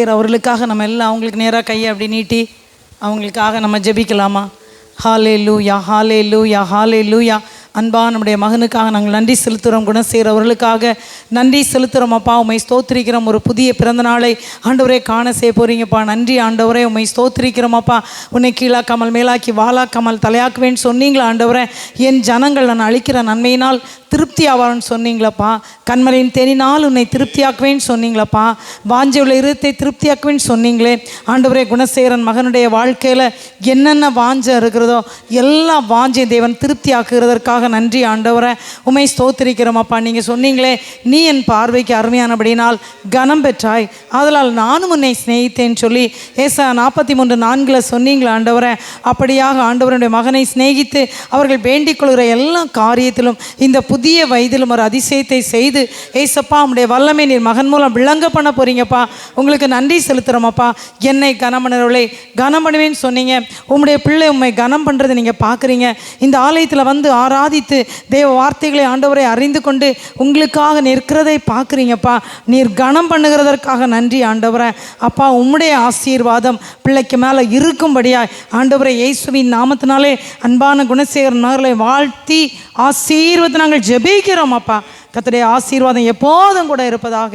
அவர்களுக்காக நம்ம எல்லாம் அவங்களுக்கு நேராக கையை அப்படி நீட்டி அவங்களுக்காக நம்ம ஜெபிக்கலாமா? ஹல்லேலூயா, ஹல்லேலூயா, ஹல்லேலூயா. அன்பா நம்முடைய மகனுக்காக நாங்கள் நன்றி செலுத்துகிறோம். குணசேகர் அவர்களுக்காக நன்றி செலுத்துகிறோம். அப்பா உம்மை ஸ்தோத்திரிக்கிறோம். ஒரு புதிய பிறந்த நாளை ஆண்டவரே காண செய்ய போகிறீங்கப்பா. நன்றி ஆண்டவரே, உம்மை ஸ்தோத்திரிக்கிறோம். அப்பா உன்னை கீழாக்காமல் மேலாக்கி வாழாக்காமல் தலையாக்குவேன்னு சொன்னீங்களா ஆண்டவரே? என் ஜனங்கள் நான் அளிக்கிற நன்மையினால் திருப்தி ஆவான்னு சொன்னீங்களப்பா. கண்மலையின் தேனினால் உன்னை திருப்தியாக்குவேன்னு சொன்னீங்களப்பா. வாஞ்சை உள்ள இருத்தை திருப்தியாக்குவேன்னு சொன்னீங்களே ஆண்டவரே. குணசேகரன் மகனுடைய வாழ்க்கையில் என்னென்ன வாஞ்சை இருக்கிறதோ எல்லா வாஞ்சையும் தேவன் திருப்தி ஆக்குகிறதற்காக நன்றி ஆண்டவரை. உம்மை ஸ்தோத்திரிக்கிறோம் அப்பா. நீங்கள் சொன்னீங்களே, நீ என் பார்வைக்கு அருமையானபடினால் கனம் பெற்றாய், அதனால் நானும் உன்னை சிநேகித்தேன்னு சொல்லி ஏசாயா 43:4 சொன்னீங்களா ஆண்டவரை? அப்படியாக ஆண்டவருடைய மகனை சிநேகித்து அவர்கள் வேண்டிக் கொள்கிற எல்லா காரியத்திலும் இந்த புதிய வயதிலும் ஒரு அதிசயத்தை செய்து ஏசப்பா உம்முடைய வல்லமை நீர் மகன் மூலம் விளங்க பண்ண போறீங்கப்பா. உங்களுக்கு நன்றி செலுத்துகிறோமப்பா. என்னை கனமணர்களை கனம் பண்ணுவேன்னு சொன்னீங்க. உம்முடைய பிள்ளை உண்மை கனம் பண்ணுறதை நீங்கள் பார்க்குறீங்க. இந்த ஆலயத்தில் வந்து ஆராதித்து தேவ வார்த்தைகளை ஆண்டவரை அறிந்து கொண்டு உங்களுக்காக நிற்கிறதை பார்க்குறீங்கப்பா. நீர் கனம் பண்ணுகிறதற்காக நன்றி ஆண்டவரை. அப்பா உம்முடைய ஆசீர்வாதம் பிள்ளைக்கு மேலே இருக்கும்படியாய் ஆண்டவரை இயேசுவின் நாமத்தினாலே அன்பான குணசேகரன் மகளை வாழ்த்தி ஆசீர்வாதத்தை நாங்கள் ஜெபிக்கிறோம் அப்பா. கர்த்தருடைய ஆசீர்வாதம் எப்போதும் கூட இருப்பதாக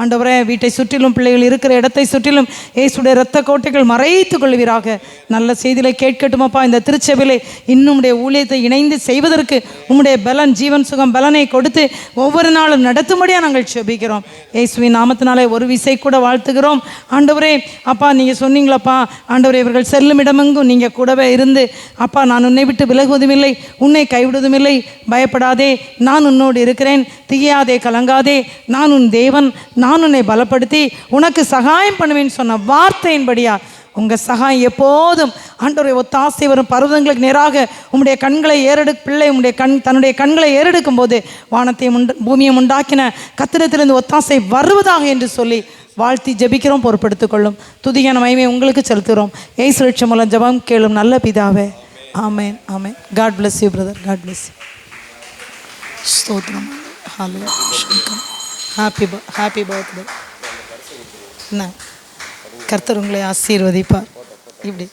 ஆண்டவரே. வீட்டை சுற்றிலும் பிள்ளைகள் இருக்கிற இடத்தை சுற்றிலும் இயேசுடைய இரத்த கோட்டைகள் மறைத்துக் கொள்வீராக. நல்ல செய்திகளை கேட்கட்டுமப்பா. இந்த திருச்சபையிலே இன்னும் உடைய ஊழியத்தை இணைந்து செய்வதற்கு உம்முடைய பலன், ஜீவன், சுகம், பலனை கொடுத்து ஒவ்வொரு நாளும் நடத்தும்படியாக நாங்கள் ஜெபிக்கிறோம். இயேசுவின் நாமத்தினாலே ஒரு விசை கூட வாழ்த்துகிறோம் ஆண்டவரே. அப்பா நீங்கள் சொன்னீங்களப்பா ஆண்டவரே, இவர்கள் செல்லும் இடமெங்கும் நீங்கள் கூடவே இருந்து அப்பா நான் உன்னை விட்டு விலகுவதும் இல்லை, உன்னை கைவிடுவதும் இல்லை, பயப்படாதே, நான் உன்னோடு இருக்கிறேன், திகையாதே, கலங்காதே, நான் உன் தேவன், நான் உன்னை பலப்படுத்தி உனக்கு சகாயம் பண்ணுவேன்னு சொன்ன வார்த்தையின்படியா உங்கள் சகாயம் எப்போதும் ஆண்டவரை ஒத்தாசை வரும் பர்வதங்களுக்கு நேராக உம்முடைய கண்களை பிள்ளை உம்முடைய தன்னுடைய கண்களை ஏறெடுக்கும் போது வானத்தையும் பூமியை உண்டாக்கின கத்திரத்திலிருந்து ஒத்தாசை வருவதாக என்று சொல்லி வாழ்த்தி ஜெபிக்கிறோம். பொறுப்படுத்திக் கொள்ளும் துதியான மகிமை உங்களுக்கு செலுத்துகிறோம். ஏசு ரட்சம் மூலம் ஜெபம் கேளும் நல்ல பிதாவே. ஆமேன், ஆமேன். God bless you brother. God bless you. ஸ்தோத்திரம். Happy birthday. என்ன கர்த்தர் உங்களை ஆசீர்வதிப்பார். இப்படி